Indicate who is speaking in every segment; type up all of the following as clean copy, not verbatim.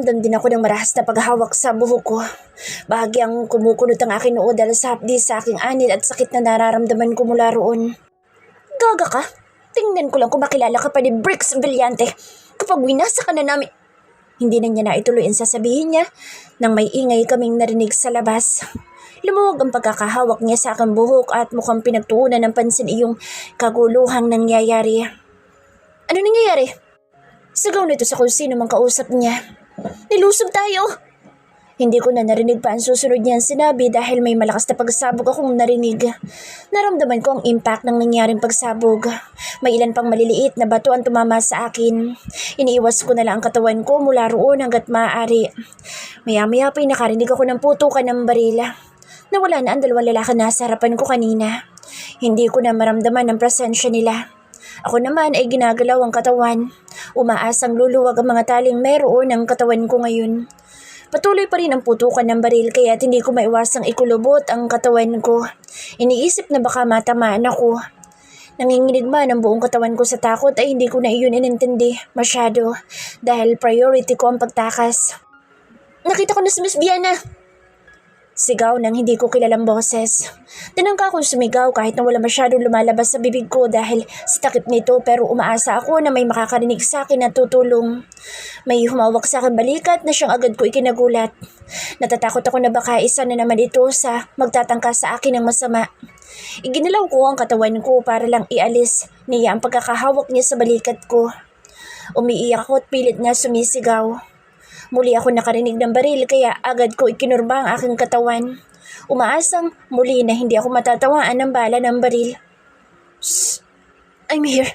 Speaker 1: Nakaramdam din ako ng marahas na paghawak sa buhok ko. Bahagyang kumukunot ang aking noo dahil sa hapdi sa aking anil at sakit na nararamdaman ko mula roon. Gaga ka? Tingnan ko lang kung makilala ka pa ni Bricks Villante. Kapag winasa ka na namin... Hindi na niya naituloy ang sasabihin niya nang may ingay kaming narinig sa labas. Lumuwag ang pagkakahawak niya sa aking buhok at mukhang pinagtuunan ng pansin iyong kaguluhang nangyayari. Ano nangyayari? Sigaw nito sa kung sino mang kausap niya. Nilusob tayo! Hindi ko na narinig pa ang susunod niyang sinabi dahil may malakas na pagsabog akong narinig. Naramdaman ko ang impact ng nangyaring pagsabog. May ilan pang maliliit na bato ang tumama sa akin. Iniiwas ko na lang ang katawan ko mula roon hanggat maaari. Maya-maya pa'y nakarinig ako ng putukan ng barila. Nawala na ang dalawang lalaki na sa harapan ko kanina. Hindi ko na maramdaman ang presensya nila. Ako naman ay ginagalaw ang katawan. Umaasang luluwag ang mga taling meron ng katawan ko ngayon. Patuloy pa rin ang putukan ng baril kaya hindi ko maiwasang ikulubot ang katawan ko. Iniisip na baka matamaan ako. Nanginginig man ang buong katawan ko sa takot ay hindi ko na iyon inintindi masyado dahil priority ko ang pagtakas. Nakita ko na si Miss Viana! Sigaw ng hindi ko kilalang boses. Tinangka akong sumigaw kahit na wala masyadong lumalabas sa bibig ko dahil sa takip nito pero umaasa ako na may makakarinig sa akin na tutulong. May humawak sa akin balikat na siyang agad ko ikinagulat. Natatakot ako na baka isa na naman ito sa magtatangka sa akin ng masama. Iginalaw ko ang katawan ko para lang ialis niya ang pagkakahawak niya sa balikat ko. Umiiyak ako at pilit na sumisigaw. Muli ako nakarinig ng baril kaya agad ko ikinurba ang aking katawan. Umaasang muli na hindi ako matatawaan ng bala ng baril. Shh! I'm here.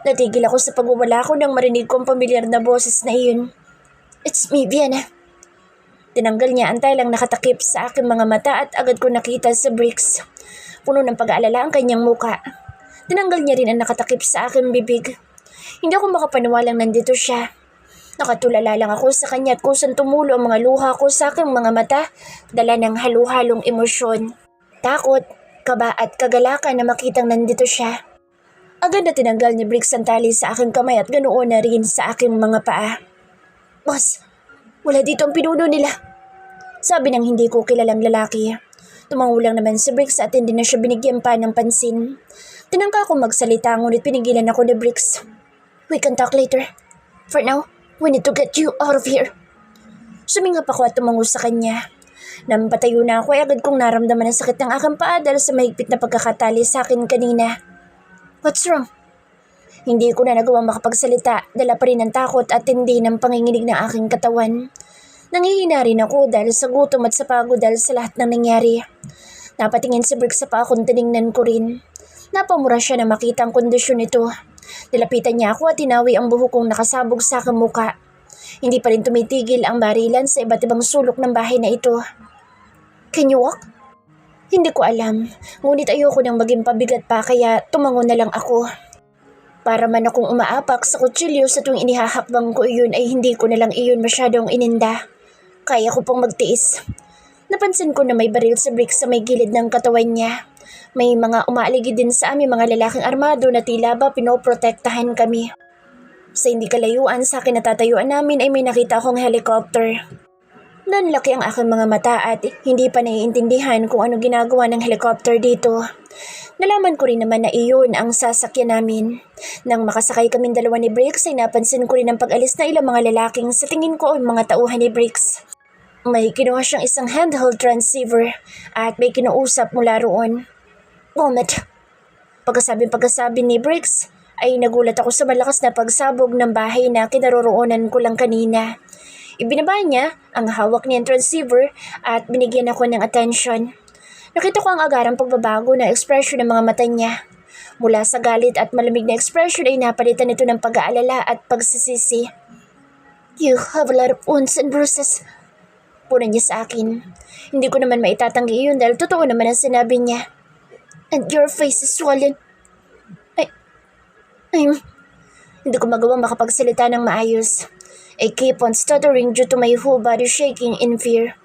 Speaker 1: Natigil ako sa pagwawala ko nang marinig ko ang pamilyar na boses na iyon. It's me, Viana. Tinanggal niya ang telang nakatakip sa aking mga mata at agad ko nakita sa Bricks. Puno ng pag-aalala ang kanyang muka. Tinanggal niya rin ang nakatakip sa aking bibig. Hindi ako makapaniwalang nandito siya. Nakatulala lang ako sa kanya at kusang tumulo ang mga luha ko sa aking mga mata, dala ng halu-halong emosyon. Takot, kaba at kagalakan na makitang nandito siya. Agad na tinanggal ni Bricks ang tali sa aking kamay at ganoon na rin sa aking mga paa. Boss, wala dito ang pinuno nila. Sabi ng hindi ko kilalang lalaki. Tumangulang naman si Bricks at hindi na siya binigyan pa ng pansin. Tinangka akong magsalita ngunit pinigilan ako ni Bricks. We can talk later. For now, we need to get you out of here. Sumingap ako at tumango sa kanya. Nang patayo na ako ay agad kong naramdaman ang sakit ng aking paa dahil sa mahigpit na pagkakatali sa akin kanina. What's wrong? Hindi ko na nagawang makapagsalita, dala pa rin ang takot at tindi ng panginginig ng aking katawan. Nangihina rin ako dahil sa gutom at sa pagod dahil sa lahat ng nangyari. Napatingin si Bricks sa paa kung tiningnan ko rin. Napamura siya na makita ang kondisyon nito. Nilapitan niya ako at tinawi ang buhok kong nakasabog sa aking muka. Hindi pa rin tumitigil ang barilan sa iba't ibang sulok ng bahay na ito. Can you walk? Hindi ko alam, ngunit ayoko nang maging pabigat pa kaya tumango na lang ako. Para man akong umaapak sa kutsilyo sa tuwing inihahakbang ko iyon ay hindi ko na lang iyon masyadong ininda. Kaya ko pong magtiis. Napansin ko na may baril sa Bricks sa may gilid ng katawan niya. May mga umaaligid din sa amin mga lalaking armado na tila ba pinoprotektahan kami. Sa hindi kalayuan sa akin natatayuan namin ay may nakita akong helicopter. Nanlaki ang aking mga mata at hindi pa naiintindihan kung ano ginagawa ng helicopter dito. Nalaman ko rin naman na iyon ang sasakyan namin. Nang makasakay kaming dalawa ni Bricks ay napansin ko rin ang pag-alis na ilang mga lalaking sa tingin ko ay mga tauhan ni Bricks. May kinuha siyang isang handheld transceiver at may kinuusap mula roon. Moment. Pagkasabi ni Bricks ay nagulat ako sa malakas na pagsabog ng bahay na kinaroroonan ko lang kanina. Ibinaba niya ang hawak niyang transceiver at binigyan ako ng attention. Nakita ko ang agarang pagbabago na ekspresyon ng mga mata niya. Mula sa galit at malamig na ekspresyon ay napalitan ito ng pag-aalala at pagsisisi. You have a lot of wounds and bruises. Punan niya sa akin. Hindi ko naman maitatanggi iyon dahil totoo naman ang sinabi niya. And your face is swollen. Hindi ko magawang makapagsalita ng maayos. I keep on stuttering due to my whole body shaking in fear.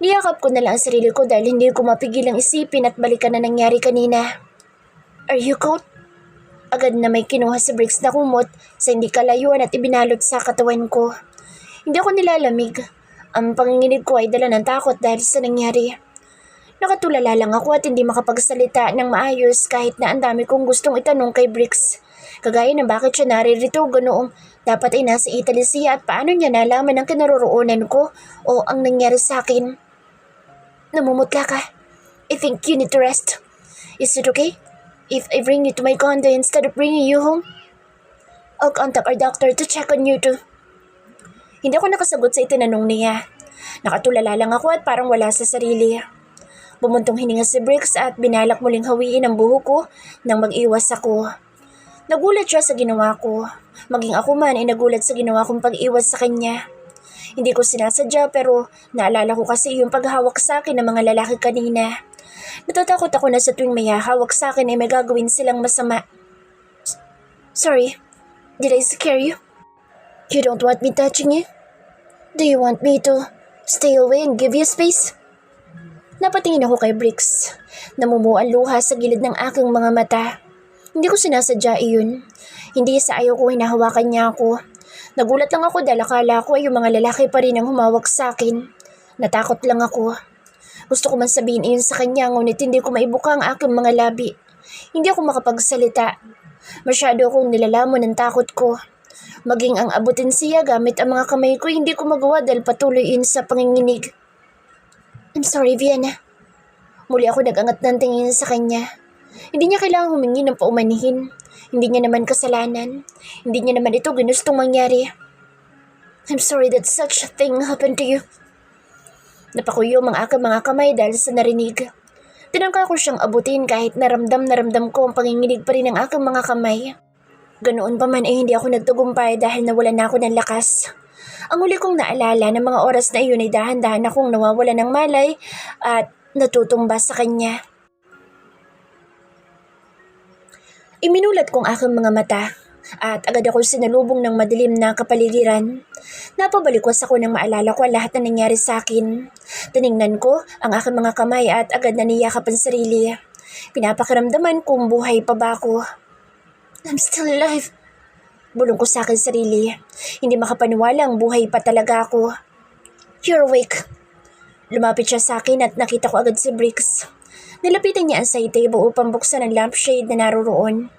Speaker 1: Niyakap ko na lang ang sarili ko dahil hindi ko mapigilang isipin at balikan na nangyari kanina. Are you cold? Agad na may kinuha si Bricks na kumot sa hindi kalayuan at ibinalot sa katawan ko. Hindi ako nilalamig. Ang panginginig ko ay dala ng takot dahil sa nangyari. Nakatulala lang ako at hindi makapagsalita ng maayos kahit na ang dami kong gustong itanong kay Briggs. Kagaya ng bakit siya naririto ganoong dapat ay nasa Italy siya at paano niya nalaman ang kinaroroonan ko o ang nangyari sa akin. Namumutla ka. I think you need to rest. Is it okay if I bring you to my condo instead of bringing you home? I'll contact our doctor to check on you too. Hindi ako nakasagot sa itinanong niya. Nakatulala lang ako at parang wala sa sarili. Bumuntong hininga si Briggs at binalak muling hawiin ang buhok ko nang mag-iwas ako. Nagulat siya sa ginawa ko. Maging ako man ay nagulat sa ginawa kong pag-iwas sa kanya. Hindi ko sinasadya pero naalala ko kasi yung paghawak sa akin ng mga lalaki kanina. Natatakot ako na sa tuwing may hawak sa akin ay may gagawin silang masama. Sorry, did I scare you? You don't want me touching you? Do you want me to stay away and give you space? Napatingin ako kay Briggs. Namumuo ang luha sa gilid ng aking mga mata. Hindi ko sinasadya iyon. Hindi sa ayaw ko hinahawakan niya ako. Nagulat lang ako dahil akala ko ay yung mga lalaki pa rin ang humawak sa akin. Natakot lang ako. Gusto ko man sabihin iyon sa kanya ngunit hindi ko maibuka ang aking mga labi. Hindi ako makapagsalita. Masyado akong nilalamon ng takot ko. Maging ang abutin siya gamit ang mga kamay ko hindi ko magawa dahil patuloy iyon sa panginginig. I'm sorry, Vienna. Muli ako nag-angat ng tingin sa kanya. Hindi niya kailangang humingi ng paumanihin. Hindi niya naman kasalanan. Hindi niya naman ito ginustong mangyari. I'm sorry that such a thing happened to you. Napakuyo ang aking mga kamay dahil sa narinig. Tinangka ko siyang abutin kahit naramdam ko ang panginginig pa rin ng aking mga kamay. Ganoon pa man ay hindi ako nagtagumpay dahil nawalan na ako ng lakas. Ang huli kong naalala ng mga oras na iyon ay dahan-dahan akong nawawala ng malay at natutumba sa kanya. Iminulat kong aking mga mata at agad akong sinalubong ng madilim na kapaligiran. Napabalikwas ako nang maalala ko ang lahat na nangyari sa akin. Tiningnan ko ang aking mga kamay at agad na niyakap ang sarili. Pinapakiramdaman kung buhay pa ba ako. I'm still alive. Bulong ko sa akin sarili. Hindi makapaniwala ang buhay pa talaga ako. You're awake. Lumapit siya sa akin at nakita ko agad si Briggs. Nilapitan niya ang side table upang buksan ang lampshade na naroroon.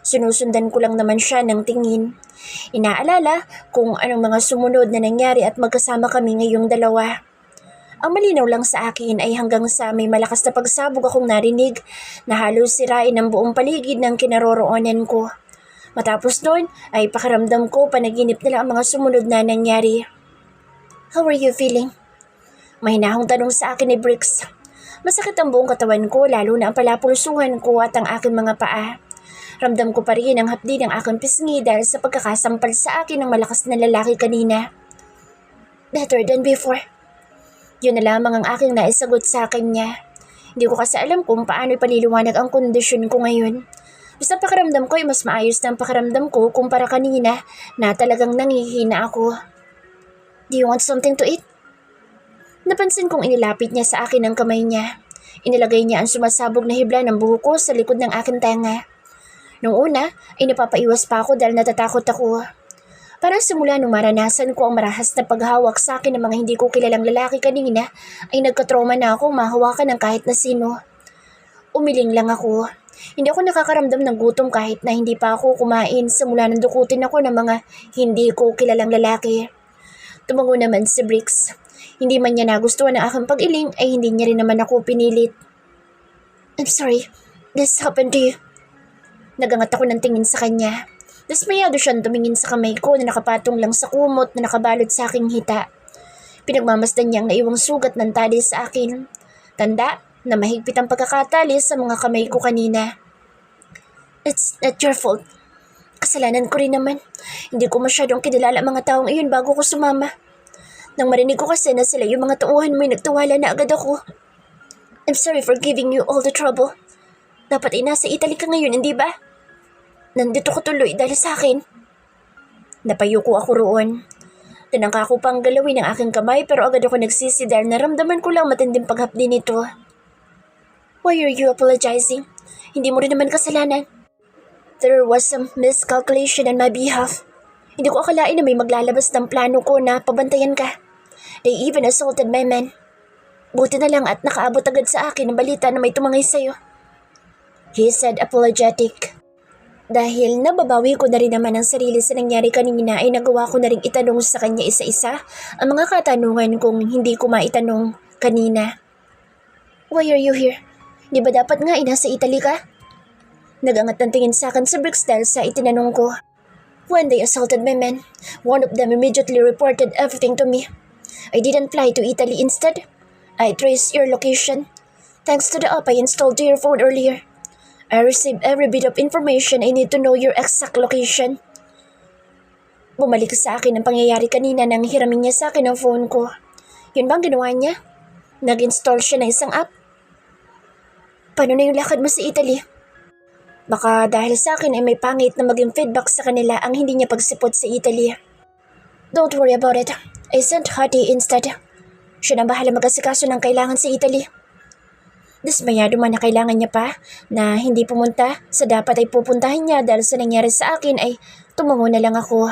Speaker 1: Sinusundan ko lang naman siya ng tingin. Inaalala kung anong mga sumunod na nangyari at magkasama kami ngayong dalawa. Ang malinaw lang sa akin ay hanggang sa may malakas na pagsabog akong narinig na halos sirain ang buong paligid ng kinaroroonan ko. Matapos noon ay pakiramdam ko panaginip nila ang mga sumunod na nangyari. How are you feeling? Mahinahong tanong sa akin ni Briggs. Masakit ang buong katawan ko lalo na ang palapulsuhan ko at ang aking mga paa. Ramdam ko pa rin ang hapdi ng aking pisngi dahil sa pagkakasampal sa akin ng malakas na lalaki kanina. Better than before. Yun na lamang ang aking naisagot sa kanya. Hindi ko kasi alam kung paano ipaliliwanag ang kondisyon ko ngayon. Basta pakiramdam ko ay mas maayos na ang pakiramdam ko kumpara kanina na talagang nangihina ako. Do you want something to eat? Napansin kong inilapit niya sa akin ang kamay niya. Inilagay niya ang sumasabog na hibla ng buhok ko sa likod ng aking tenga. Noong una ay napapaiwas pa ako dahil natatakot ako. Parang simula nung maranasan ko ang marahas na paghawak sa akin ng mga hindi ko kilalang lalaki kanina ay nagkatrauma na akong mahawakan ng kahit na sino. Umiling lang ako. Hindi ako nakakaramdam ng gutom kahit na hindi pa ako kumain simula nang dukutin ako ng mga hindi ko kilalang lalaki. Tumango naman si Briggs. Hindi man niya nagustuhan ang aking pag-iling ay hindi niya rin naman ako pinilit. I'm sorry, this happened to you. Nagangat ako ng tingin sa kanya. Dismayado siyang tumingin sa kamay ko na nakapatong lang sa kumot na nakabalot sa aking hita. Pinagmamasdan niya ang naiwang sugat ng tali sa akin. Tanda na mahigpit ang pagkakatali sa mga kamay ko kanina. It's not your fault. Kasalanan ko rin naman. Hindi ko masyadong kinilala mga taong iyon bago ko sumama. Nang marinig ko kasi na sila yung mga tauhan mo ay nagtawala na agad ako. I'm sorry for giving you all the trouble. Dapat ay nasa Italy ka ngayon, hindi ba? Nandito ko tuloy dahil sa akin. Napayuko ako roon. Tinangka ko pang galawin ang aking kamay pero agad ako nagsisi dahil naramdaman ko lang matinding paghapdi nito. Why are you apologizing? Hindi mo rin naman kasalanan. There was some miscalculation on my behalf. Hindi ko akalain na may maglalabas ng plano ko na pabantayan ka. They even assaulted my men. Buti na lang at nakaabot agad sa akin ang balita na may tumangay sa'yo. He said apologetic. Dahil nababawi ko na rin naman ang sarili sa nangyari kanina ay nagawa ko na rin itanong sa kanya isa-isa ang mga katanungan kung hindi ko maitanong kanina. Why are you here? Di ba dapat nga nasa Italy ka? Nagangat ng tingin sa akin si Briggs dahil sa itinanong ko. When they assaulted my men, one of them immediately reported everything to me. I didn't fly to Italy instead. I traced your location. Thanks to the app I installed to your phone earlier. I received every bit of information I need to know your exact location. Bumalik sa akin ang pangyayari kanina nang hiramin niya sa akin ang phone ko. Yun bang ginawa niya? Nag-install siya ng isang app? Paano na yung lakad mo sa Italy? Baka dahil sa akin ay may pangit na maging feedback sa kanila ang hindi niya pagsipot sa Italy. Don't worry about it. I sent Hattie instead. Siya na bahala mag-asikaso ng kailangan sa Italy. Dismayado man na kailangan niya pa na hindi pumunta sa dapat ay pupuntahan niya dahil sa nangyari sa akin ay tumango na lang ako.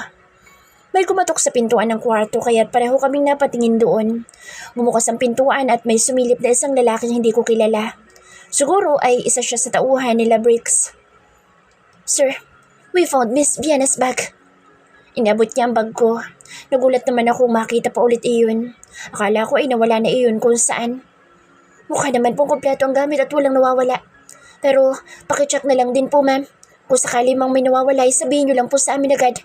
Speaker 1: May kumatok sa pintuan ng kwarto kaya't pareho kaming napatingin doon. Bumukas ang pintuan at may sumilip na isang lalaking hindi ko kilala. Siguro ay isa siya sa tauhan nila Briggs. Sir, we found Miss Vienna's bag. Inabot niya ang bag ko. Nagulat naman ako makita pa ulit iyon. Akala ko ay nawala na iyon kung saan. Mukha naman pong kompleto ang gamit at walang nawawala. Pero pakicheck na lang din po ma'am. Kung sakali mang may nawawala ay sabihin niyo lang po sa amin agad.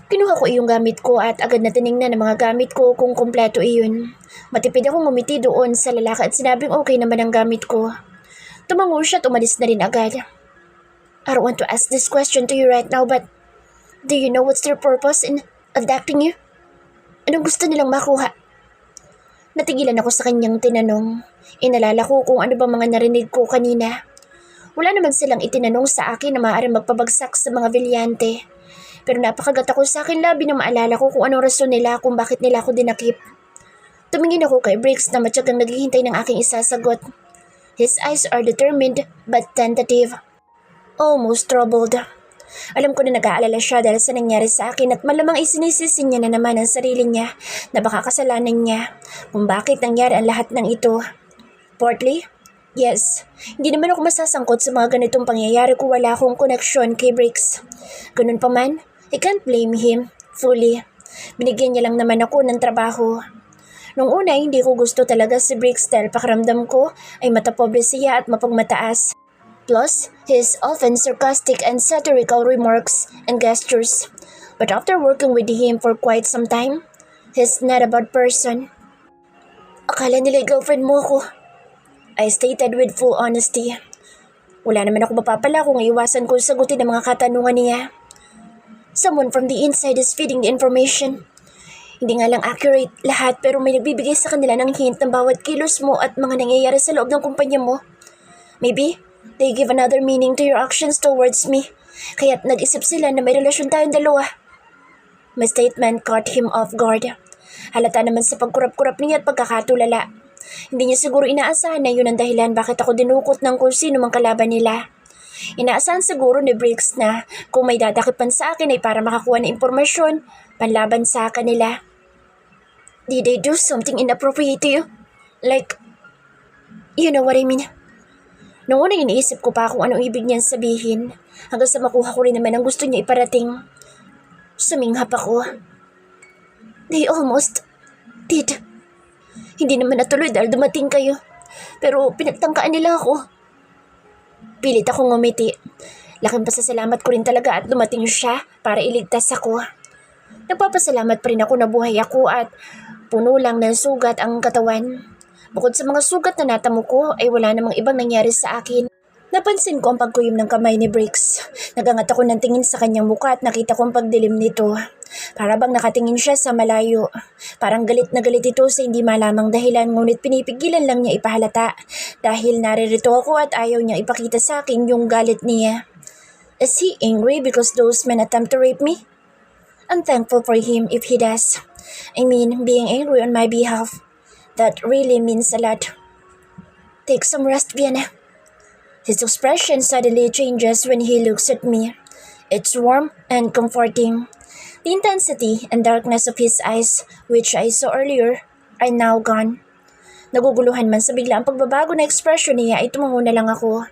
Speaker 1: Kinuha ko iyong gamit ko at agad na tiningnan ang mga gamit ko kung kompleto iyon. Matipid akong ngumiti doon sa lalaki at sinabing okay naman ang gamit ko. Tumango siya at umalis na rin agad. I don't want to ask this question to you right now but do you know what's their purpose in abducting you? Anong gusto nilang makuha? Natigilan ako sa kanyang tinanong. Inalala ko kung ano ba mga narinig ko kanina. Wala naman silang itinanong sa akin na maaaring magpabagsak sa mga vilyante. Pero napakagat ako sa akin labi na maalala ko kung anong rason nila kung bakit nila ako dinakip. Tumingin ako kay Briggs na matyagang naghihintay ng aking isasagot. His eyes are determined but tentative. Almost troubled. Alam ko na nag-aalala siya dahil sa nangyari sa akin at malamang isinisisi niya na naman ang sarili niya na baka kasalanan niya kung bakit nangyari ang lahat ng ito. Partly? Yes. Hindi naman ako masasangkot sa mga ganitong pangyayari kung wala akong koneksyon kay Briggs. Ganun pa man, I can't blame him fully. Binigyan niya lang naman ako ng trabaho. Nung una, hindi ko gusto talaga si Briggs dahil pakiramdam ko ay matapobre siya at mapagmataas. Plus, his often sarcastic and satirical remarks and gestures. But after working with him for quite some time, he's not a bad person. Akala nila girlfriend mo ako. I stated with full honesty. Wala naman ako mapapala kung iwasan ko sagutin ang mga katanungan niya. Someone from the inside is feeding the information. Hindi nga lang accurate lahat pero may nagbibigay sa kanila ng hint ng bawat kilos mo at mga nangyayari sa loob ng kumpanya mo. Maybe they give another meaning to your actions towards me. Kaya't nag-isip sila na may relasyon tayong dalawa. My statement caught him off guard. Halata naman sa pagkurap-kurap niya at pagkakatulala. Hindi niya siguro inaasahan na yun ang dahilan bakit ako dinukot ng kung sino mang kalaban nila. Inaasahan siguro ni Briggs na kung may dadakipan sa akin ay para makakuha ng impormasyon panlaban sa kanila. Did they do something inappropriate to you? Like, you know what I mean? Noong una iniisip ko pa kung anong ibig niyan sabihin hanggang sa makuha ko rin naman ang gusto niya iparating. Suminghap ako. They almost did. Hindi naman natuloy dahil dumating kayo. Pero pinagtangkaan nila ako. Pilit akong ngumiti. Laking pasasalamat ko rin talaga at dumating siya para iligtas ako. Nagpapasalamat pa rin ako na buhay ako at puno lang ng sugat ang katawan. Bukod sa mga sugat na natamo ko ay wala namang ibang nangyari sa akin. Napansin ko ang pagkuyom ng kamay ni Briggs. Nagangat ako ng tingin sa kanyang muka at nakita ko ang pagdilim nito. Para bang nakatingin siya sa malayo. Parang galit na galit ito sa hindi malamang dahilan ngunit pinipigilan lang niya ipahalata dahil naririto ako at ayaw niya ipakita sa akin yung galit niya. Is he angry because those men attempt to rape me? I'm thankful for him if he does. I mean, being angry on my behalf. That really means a lot. Take some rest, Vienna. His expression suddenly changes when he looks at me. It's warm and comforting. The intensity and darkness of his eyes, which I saw earlier, are now gone. Naguguluhan man sa biglaang pagbabago na ekspresyon niya ay tumango na lang ako.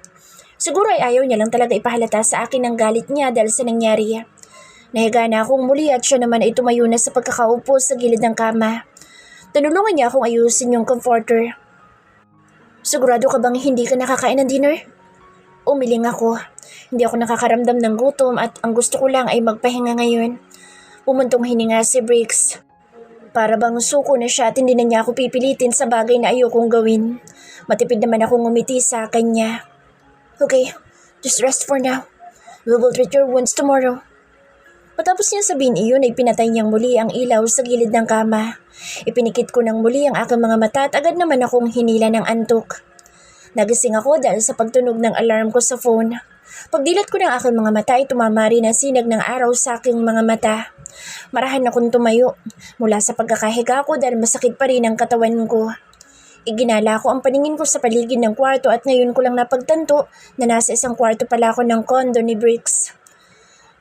Speaker 1: Siguro ay ayaw niya lang talaga ipahalata sa akin ang galit niya dahil sa nangyari. Nahiga na akong muli at siya naman ay tumayo na sa pagkakaupo sa gilid ng kama. Tinulungan niya akong ayusin yung comforter. Sigurado ka bang hindi ka nakakain ng dinner? Umiling ako. Hindi ako nakakaramdam ng gutom at ang gusto ko lang ay magpahinga ngayon. Pumuntong hininga si Briggs. Para bang suko na siya at hindi na niya ako pipilitin sa bagay na ayokong gawin. Matipid naman akong ngumiti sa kanya. Okay, just rest for now. We will treat your wounds tomorrow. Matapos niya sabihin iyon ay pinatay niyang muli ang ilaw sa gilid ng kama. Ipinikit ko ng muli ang aking mga mata at agad naman akong hinila ng antok. Nagising ako dahil sa pagtunog ng alarm ko sa phone. Pagdilat ko ng aking mga mata ay tumama rin ang sinag ng araw sa aking mga mata. Marahan akong tumayo mula sa pagkakahiga ko dahil masakit pa rin ang katawan ko. Iginala ko ang paningin ko sa paligid ng kwarto at ngayon ko lang napagtanto na nasa isang kwarto pala ako ng kondo ni Briggs.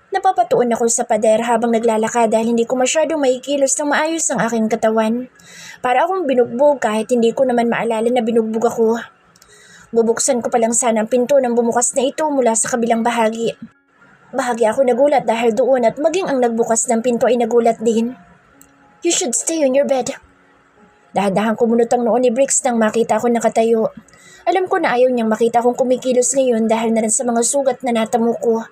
Speaker 1: Napapatuon ako sa pader habang naglalakad dahil hindi ko masyadong maikilos ng maayos ang aking katawan. Para akong binugbog kahit hindi ko naman maalala na binugbog ako. Bubuksan ko pa lang sana ang pinto nang bumukas na ito mula sa kabilang bahagi. Bahagi ako nagulat dahil doon at maging ang nagbukas ng pinto ay nagulat din. You should stay on your bed. Dahan-dahan kumunot ang noon ni Briggs nang makita ko nakatayo. Alam ko na ayaw niyang makita akong kumikilos ngayon dahil na rin sa mga sugat na natamo ko.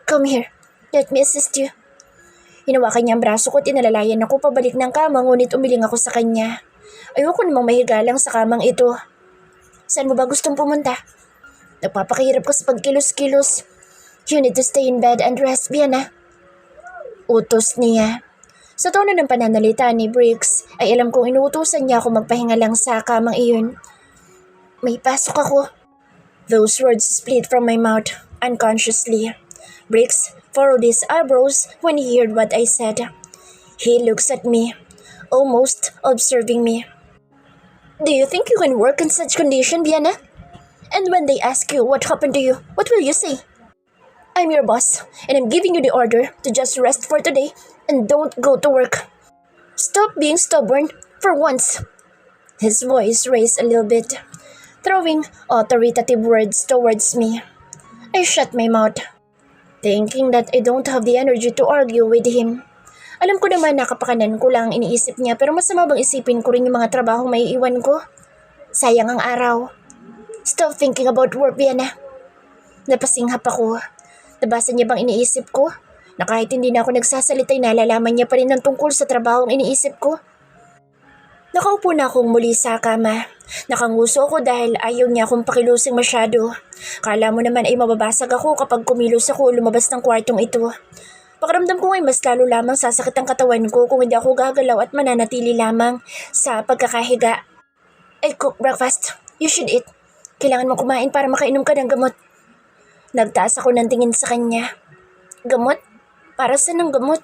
Speaker 1: Come here, let me assist you. Hinawakan niya ang braso ko at inalalayan ako pabalik ng kama ngunit umiling ako sa kanya. Ayoko namang mahiga lang sa kamang ito. Saan mo ba gustong pumunta? Nagpapakahirap ka sa pagkilos-kilos. You need to stay in bed and rest, Biana. Utos niya. Sa tono ng pananalita ni Briggs ay alam kong inuutusan niya ako magpahinga lang sa kamang iyon. May pasok ako. Those words split from my mouth unconsciously. Briggs furrowed his eyebrows when he heard what I said. He looks at me, almost observing me. Do you think you can work in such condition, Biana? And when they ask you what happened to you, what will you say? I'm your boss, and I'm giving you the order to just rest for today and don't go to work. Stop being stubborn for once. His voice raised a little bit, throwing authoritative words towards me. I shut my mouth, thinking that I don't have the energy to argue with him. Alam ko naman na kapakanan ko lang iniisip niya pero masama bang isipin ko rin yung mga trabahong may iwan ko? Sayang ang araw. Stop thinking about work, Biana. Napasinghap ako. Nabasa niya bang iniisip ko? Na kahit hindi na ako nagsasalita ay nalalaman niya pa rin ng tungkol sa trabahong iniisip ko? Nakaupo na akong muli sa kama. Nakanguso ako dahil ayaw niya akong pakilusing masyado. Kala mo naman ay mababasag ako kapag kumilos ako o lumabas ng kwartong ito. Pakiramdam ko ay mas lalo lamang sasakit ang katawan ko kung hindi ako gagalaw at mananatili lamang sa pagkakahiga. I cook breakfast. You should eat. Kailangan mo kumain para makainom ka ng gamot. Nagtaas ako ng tingin sa kanya. Gamot? Para saan ang gamot?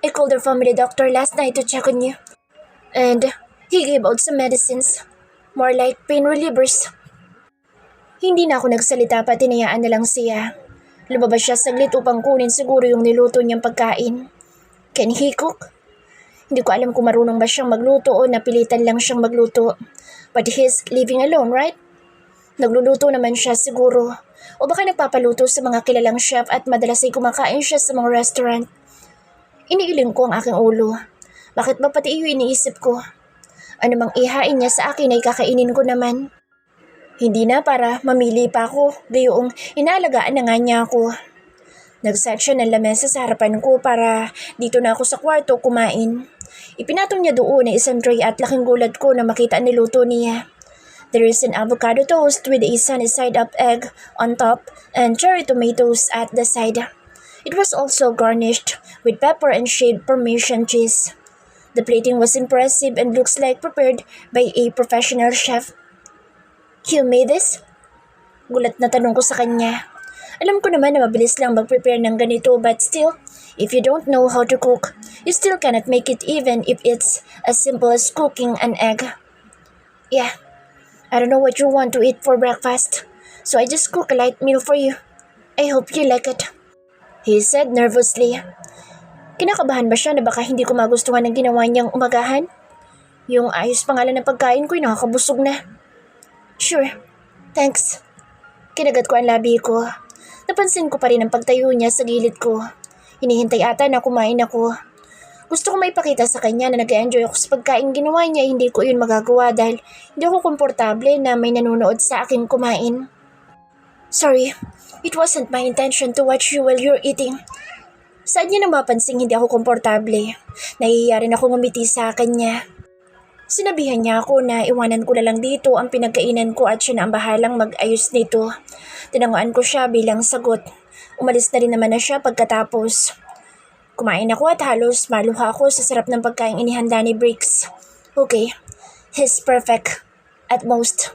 Speaker 1: I called our family doctor last night to check on you. And he gave out some medicines. More like pain relievers. Hindi na ako nagsalita pa, tinayaan na lang siya. Lumabas siya saglit upang kunin siguro yung niluto niyang pagkain. Can he cook? Hindi ko alam kung marunong ba siyang magluto o napilitan lang siyang magluto. But he's living alone, right? Nagluluto naman siya siguro. O baka nagpapaluto sa mga kilalang chef at madalas ay kumakain siya sa mga restaurant. Iniiling ko ang aking ulo. Bakit ba pati iyo iniisip ko? Ano mang ihain niya sa akin ay kakainin ko naman. Hindi na para mamili pa ako, gayong inaalagaan na nga niya ako. Nagset siya ng lamesa sa harapan ko para dito na ako sa kwarto kumain. Ipinatong niya doon na isang tray at laking gulat ko na makita ang niluto niya. There is an avocado toast with a sunny-side-up egg on top and cherry tomatoes at the side. It was also garnished with pepper and shaved Parmesan cheese. The plating was impressive and looks like prepared by a professional chef. You made this? Gulat na tanong ko sa kanya. Alam ko naman na mabilis lang mag-prepare ng ganito but still, if you don't know how to cook, you still cannot make it even if it's as simple as cooking an egg. Yeah. I don't know what you want to eat for breakfast, so I just cook a light meal for you. I hope you like it, he said nervously. Kinakabahan ba siya na baka hindi ko magustuhan ang ginawa niyang umagahan? Yung ayos pangalan ng pagkain ko'y nakakabusog na. Sure, thanks. Kinagat ko ang labi ko. Napansin ko pa rin ang pagtayo niya sa gilid ko. Hinihintay ata na kumain ako. Gusto ko maipakita sa kanya na nag-enjoy ako sa pagkain ginawa niya, hindi ko yun magagawa dahil hindi ako komportable na may nanonood sa akin kumain. Sorry, it wasn't my intention to watch you while you're eating. Saan niya na mapansing hindi ako komportable? Nahihiya rin ako ngumiti sa kanya. Sinabihan niya ako na iwanan ko na lang dito ang pinagkainan ko at siya na ang bahalang mag-ayos nito. Tinanguan ko siya bilang sagot. Umalis na rin naman na siya pagkatapos. Kumain ako at halos maluha ako sa sarap ng pagkain inihanda ni Briggs. Okay, he's perfect. At most,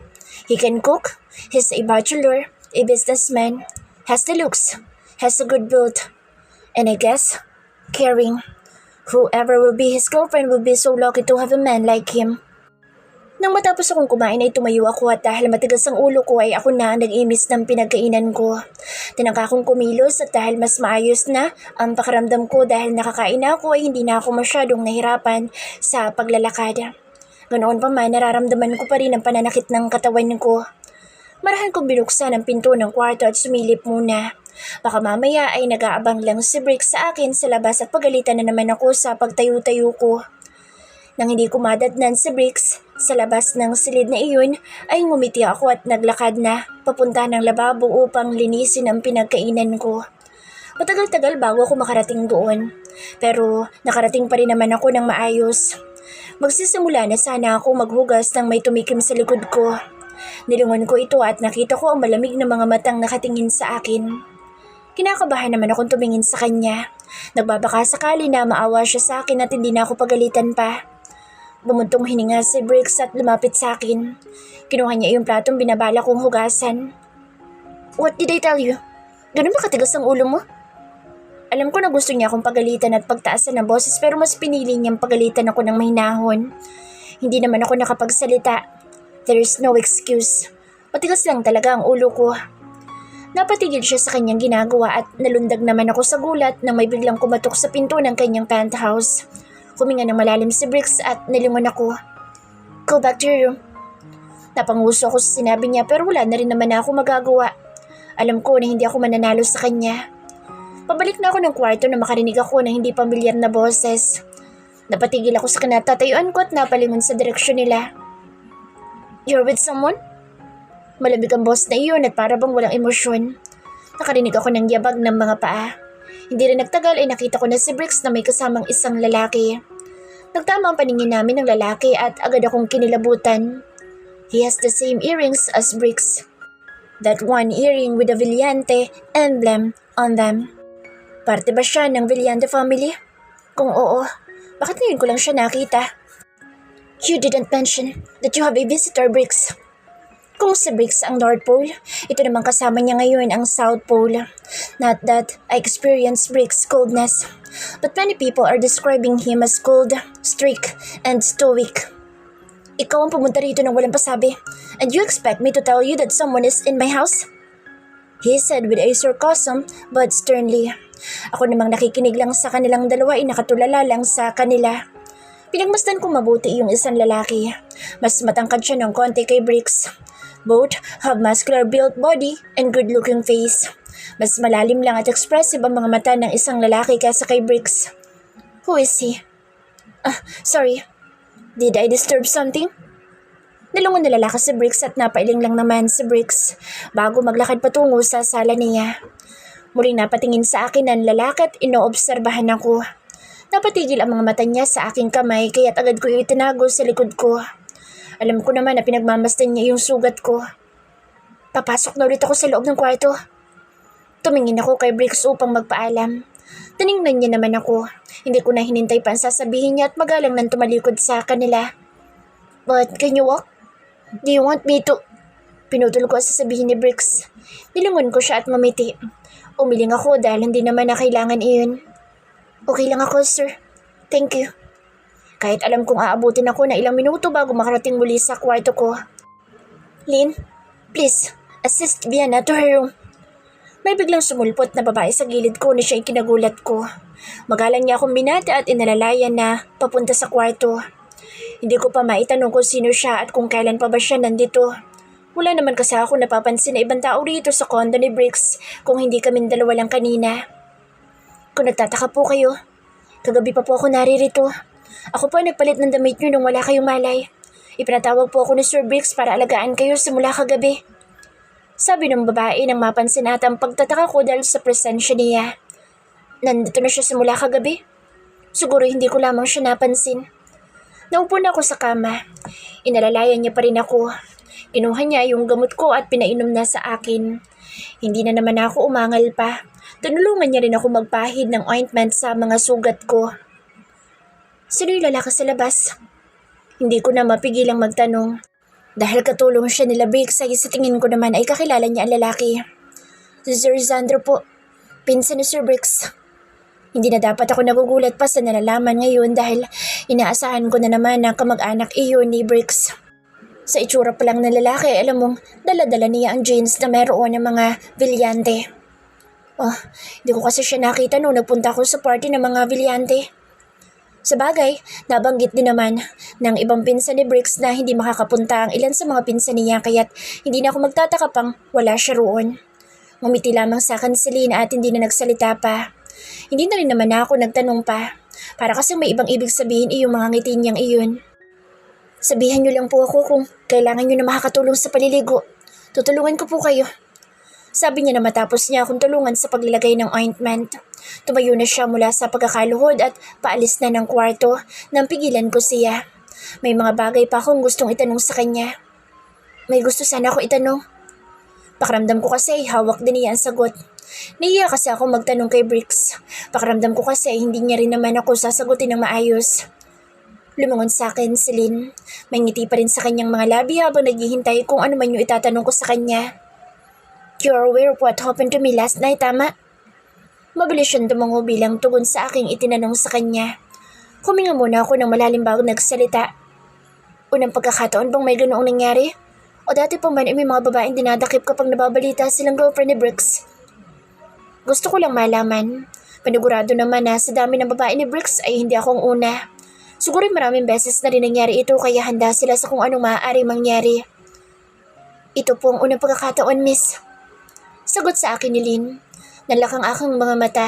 Speaker 1: he can cook, he's a bachelor, a businessman, has the looks, has a good build, and I guess, caring. Whoever will be his girlfriend will be so lucky to have a man like him. Nang matapos akong kumain ay tumayo ako at dahil matigas ang ulo ko ay ako na ang nag-imis ng pinagkainan ko. Tinangka akong kumilos at dahil mas maayos na ang pakiramdam ko dahil nakakain na ako ay hindi na ako masyadong nahirapan sa paglalakad. Ganoon pa man nararamdaman ko pa rin ang pananakit ng katawan ko. Marahan kong binuksan ang pinto ng kwarto at sumilip muna. Baka mamaya ay nag-aabang lang si Briggs sa akin sa labas at pagalitan na naman ako sa pagtayo-tayo ko. Nang hindi ko madatnan si Briggs sa labas ng silid na iyon ay ngumiti ako at naglakad na papunta ng lababo upang linisin ang pinagkainan ko. Matagal-tagal bago ako makarating doon, pero nakarating pa rin naman ako ng maayos. Magsisimula na sana ako maghugas ng may tumikim sa likod ko. Nilingon ko ito at nakita ko ang malamig na mga matang nakatingin sa akin. Kinakabahan naman akong tumingin sa kanya. Nagbabaka sakali na maawa siya sa akin at hindi na ako pagalitan pa. Bumuntong hininga si Briggs at lumapit sa akin. Kinuha niya yung platong binabala kong hugasan. What did I tell you? Ganun ba katigas ang ulo mo? Alam ko na gusto niya akong pagalitan at pagtaasan ng boses pero mas pinili niyang pagalitan ako ng mahinahon. Hindi naman ako nakapagsalita. There is no excuse. Matigas lang talaga ang ulo ko. Napatigil siya sa kanyang ginagawa at nalundag naman ako sa gulat nang may biglang kumatok sa pinto ng kanyang penthouse. Huminga ng malalim si Briggs at nilingon ako. Go back to your room. Napanguso ako sa sinabi niya pero wala na rin naman ako magagawa. Alam ko na hindi ako mananalo sa kanya. Pabalik na ako ng kwarto na makarinig ako ng hindi pamilyar na boses. Napatigil ako sa kinatatayuan ko at napalingon sa direksyon nila. You're with someone? Malamig ang boss na iyon at para bang walang emosyon. Nakarinig ako ng yabag ng mga paa. Hindi rin nagtagal ay nakita ko na si Briggs na may kasamang isang lalaki. Nagtama ang paningin namin ng lalaki at agad akong kinilabutan. He has the same earrings as Briggs. That one earring with a Villante emblem on them. Parte ba siya ng Villante family? Kung oo, bakit ngayon ko lang siya nakita? You didn't mention that you have a visitor, Briggs. Kung si Briggs ang North Pole, ito naman kasama niya ngayon ang South Pole. Not that I experience Briggs' coldness, but many people are describing him as cold, strict, and stoic. Ikaw ang pumunta rito nang walang pasabi, and you expect me to tell you that someone is in my house? He said with a sarcasm but sternly. Ako namang nakikinig lang sa kanilang dalawa ay nakatulala lang sa kanila. Pinagmasdan kong mabuti yung isang lalaki. Mas matangkad siya ng konti kay Briggs. Both have muscular built body and good-looking face. Mas malalim lang at expressive ang mga mata ng isang lalaki kaysa kay Briggs. Who is he? Sorry. Did I disturb something? Nalungon na lalaki si Briggs at napailing lang naman si Briggs bago maglakad patungo sa sala niya. Muling napatingin sa akin ang lalaki at inoobserbahan ako. Napatigil ang mga mata niya sa aking kamay kaya't agad ko itinago sa likod ko. Alam ko naman na pinagmamasdan niya yung sugat ko. Papasok na ulit ako sa loob ng kwarto. Tumingin ako kay Briggs upang magpaalam. Tiningnan niya naman ako. Hindi ko na hinintay pa ang sasabihin niya at magalang nang tumalikod sa kanila. But can you walk? Do you want me to? Pinutol ko ang sasabihin ni Briggs. Nilingon ko siya at mamiti. Umiling ako dahil hindi naman na kailangan iyon. Okay lang ako, sir. Thank you. Kahit alam kong aabutin ako na ilang minuto bago makarating muli sa kwarto ko. Lynn, please, assist Vienna to her room. May biglang sumulpot na babae sa gilid ko na siya ikinagulat ko. Magalang niya akong binati at inalalayan na papunta sa kwarto. Hindi ko pa maitanong kung sino siya at kung kailan pa ba siya nandito. Wala naman kasi ako napapansin na ibang tao rito sa condo ni Bricks kung hindi kaming dalawa lang kanina. Kung nagtataka po kayo, kagabi pa po ako naririto. Ako po nagpalit ng damit niyo nung wala kayong malay. Ipinatawag po ako ni Sir Bricks para alagaan kayo simula kagabi. Sabi ng babae nang mapansin at ang pagtataka ko dahil sa presensya niya. Nandito na siya simula kagabi. Siguro hindi ko lamang siya napansin. Naupo na ako sa kama. Inalalayan niya pa rin ako. Kinuha niya yung gamot ko at pinainom na sa akin. Hindi na naman ako umangal pa. Tinulungan niya rin ako magpahid ng ointment sa mga sugat ko. Sino yung lalaki sa labas? Hindi ko na mapigilang magtanong. Dahil katulong siya nila Bricks ay sa tingin ko naman ay kakilala niya ang lalaki. Si Sir Sandro po, pinsan ni Sir Bricks. Hindi na dapat ako nagugulat pa sa nalalaman ngayon dahil inaasahan ko na naman na kamag-anak iyon ni Bricks. Sa itsura pa lang ng lalaki, alam mong dala-dala niya ang jeans na mayroon ng mga vilyante. Oh, hindi ko kasi siya nakita nung nagpunta ako sa party ng mga vilyante. Sa bagay, nabanggit din naman ng ibang pinsan ni Bricks na hindi makakapunta ang ilan sa mga pinsan niya kaya't hindi na ako magtataka pang wala siya roon. Ngumiti lamang sa akin si Lina at hindi na nagsalita pa. Hindi na rin naman ako nagtanong pa. Para kasi may ibang ibig sabihin iyong mga ngiti niyang iyon. Sabihan niyo lang po ako kung kailangan niyo na makakatulong sa paliligo. Tutulungan ko po kayo. Sabi niya na matapos niya akong tulungan sa paglalagay ng ointment. Tumayo na siya mula sa pagkakaluhod at paalis na ng kwarto nang pigilan ko siya. May mga bagay pa akong gustong itanong sa kanya. May gusto sana ako itanong. Pakiramdam ko kasi hawak din niya ang sagot. Nahiya kasi ako magtanong kay Bricks. Pakiramdam ko kasi hindi niya rin naman ako sasagutin ng maayos. Lumungon sa akin si Lynn. May ngiti pa rin sa kanyang mga labi habang naghihintay kung ano man yung itatanong ko sa kanya. You're aware of what happened to me last night, tama? Mabilis siyang tumango bilang tugon sa aking itinanong sa kanya. Huminga muna ako ng malalim bago nagsalita. Unang pagkakataon bang may ganoong nangyari? O dati pa man ay may mga babaeng dinadakip kapag nababalita silang girlfriend ni Bricks? Gusto ko lang malaman. Panigurado naman na sa dami ng babae ni Bricks ay hindi akong una. Siguro maraming beses na rin nangyari ito kaya handa sila sa kung anong maaaring mangyari. Ito po ang unang pagkakataon, miss. Sagot sa akin ni Lynn. Nalakang aking mga mata.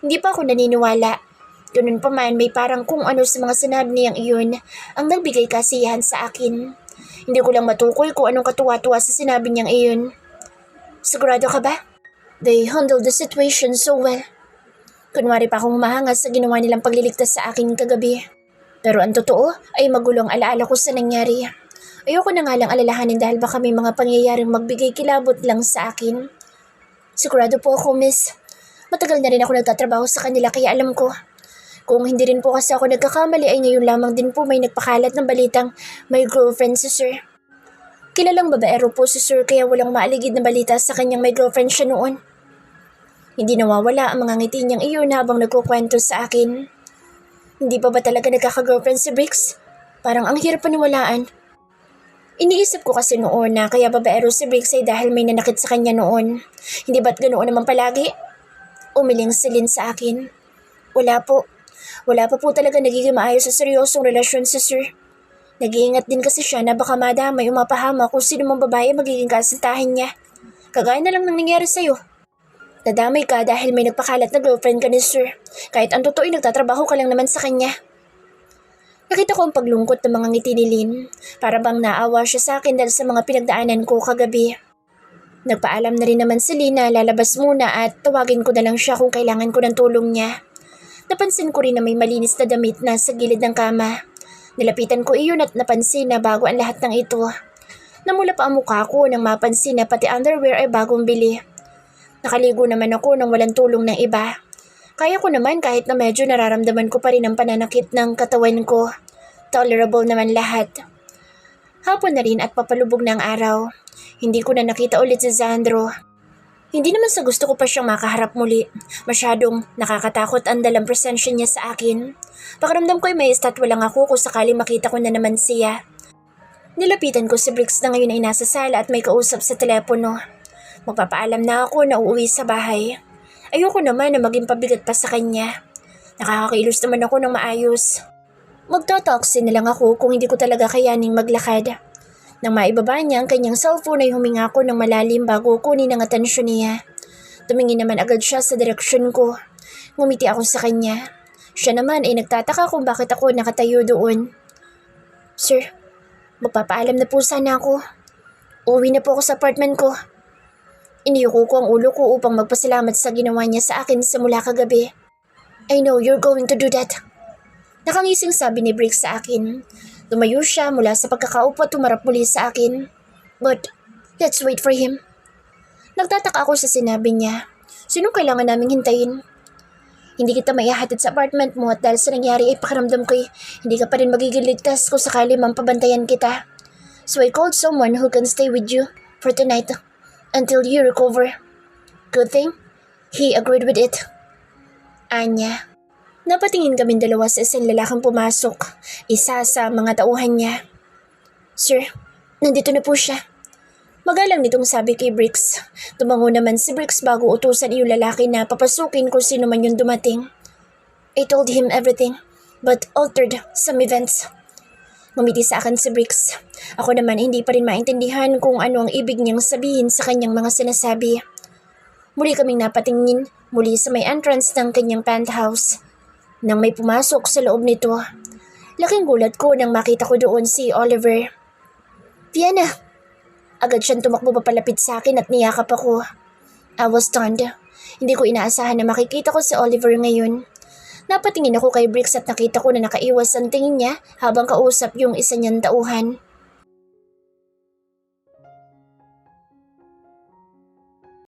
Speaker 1: Hindi pa ako naniniwala. Ganun pa man may parang kung ano sa mga sinabi niyang iyon ang nagbigay kasiyahan sa akin. Hindi ko lang matukoy kung anong katuwa-tuwa sa sinabi niyang iyon. Sigurado ka ba? They handled the situation so well. Kunwari pa akong humahanga sa ginawa nilang pagliligtas sa akin kagabi. Pero ang totoo ay magulong alaala ko sa nangyari. Ayoko na nga lang alalahanin dahil baka may mga pangyayaring magbigay kilabot lang sa akin. Sigurado po ako, miss. Matagal na rin ako nagtatrabaho sa kanila kaya alam ko. Kung hindi rin po kasi ako nagkakamali ay ngayon lamang din po may nagpakalat ng balitang may girlfriend si Sir. Kilalang babaero po si Sir kaya walang maaligid na balita sa kanyang may girlfriend siya noon. Hindi nawawala ang mga ngiti niyang iyon habang nagkukwento sa akin. Hindi pa ba talaga nagkaka-girlfriend si Bricks? Parang ang hirap paniwalaan. Iniisip ko kasi noon na kaya babaero si Bricks ay dahil may nanakit sa kanya noon. Hindi ba't ganoon naman palagi? Umiling si Lynn sa akin. Wala po. Wala pa po talaga nagiging maayos sa seryosong relasyon si Sir. Nag-iingat din kasi siya na baka madamay o mapahama kung sino mang babae magiging kasintahin niya. Kagaya na lang ng nangyari sa'yo. Nadamay ka dahil may nagpakalat na girlfriend ka ni Sir. Kahit ang totoo ay nagtatrabaho ka lang naman sa kanya. Nakita ko ang paglungkot ng mga ngiti ni Lynn. Para bang naawa siya sa akin dahil sa mga pinagdaanan ko kagabi. Nagpaalam na rin naman si Lynn na lalabas muna at tawagin ko na lang siya kung kailangan ko ng tulong niya. Napansin ko rin na may malinis na damit na sa gilid ng kama. Nilapitan ko iyon at napansin na bago ang lahat ng ito. Namula pa ang mukha ko nang mapansin na pati underwear ay bagong bili. Nakaligo naman ako nang walang tulong ng iba. Kaya ko naman kahit na medyo nararamdaman ko pa rin ang pananakit ng katawan ko. Tolerable naman lahat. Hapon na rin at papalubog ng araw. Hindi ko na nakita ulit si Sandro. Hindi naman sa gusto ko pa siyang makaharap muli. Masyadong nakakatakot ang dalang presensya niya sa akin. Pakiramdam ko ay may estatwa lang ako kung sakali makita ko na naman siya. Nilapitan ko si Bricks na ngayon ay nasa sala at may kausap sa telepono. Magpapaalam na ako na uuwi sa bahay. Ayoko naman na maging pabigat pa sa kanya. Nakakakilos naman ako ng maayos. Magta-taxi na lang ako kung hindi ko talaga kayaning maglakad. Nang maibaba niya ang kanyang cellphone ay huminga ako ng malalim bago kunin ang atensyon niya. Tumingin naman agad siya sa direksyon ko. Ngumiti ako sa kanya. Siya naman ay nagtataka kung bakit ako nakatayo doon. Sir, magpapaalam na po sana ako. Uuwi na po ako sa apartment ko. Iniyuko ko ang ulo ko upang magpasalamat sa ginawa niya sa akin simula kagabi. I know you're going to do that. Nakangising sabi ni Briggs sa akin. Tumayo siya mula sa pagkakaupo at tumarap muli sa akin. But, let's wait for him. Nagtataka ako sa sinabi niya. Sinong kailangan naming hintayin? Hindi kita maihatid sa apartment mo at dahil sa nangyari ay pakiramdam ko'y hindi ka pa rin magiging ligtas kung sakali mampabantayan kita. So I called someone who can stay with you for tonight until you recover. Good thing, he agreed with it. Anya. Napatingin kaming dalawa sa isang lalaking pumasok, isa sa mga tauhan niya. Sir, nandito na po siya. Magalang nitong sabi kay Briggs. Tumango naman si Briggs bago utusan yung lalaki na papasukin kung sino man yung dumating. I told him everything, but altered some events. Ngumiti sa akin si Briggs. Ako naman hindi pa rin maintindihan kung ano ang ibig niyang sabihin sa kanyang mga sinasabi. Muli kaming napatingin muli sa may entrance ng kanyang penthouse. Nang may pumasok sa loob nito, laking gulat ko nang makita ko doon si Oliver. Vienna! Agad siyang tumakbo papalapit sa akin at niyakap ako. I was stunned. Hindi ko inaasahan na makikita ko si Oliver ngayon. Napatingin ako kay Briggs at nakita ko na nakaiwas ang tingin niya habang kausap yung isa niyang tauhan.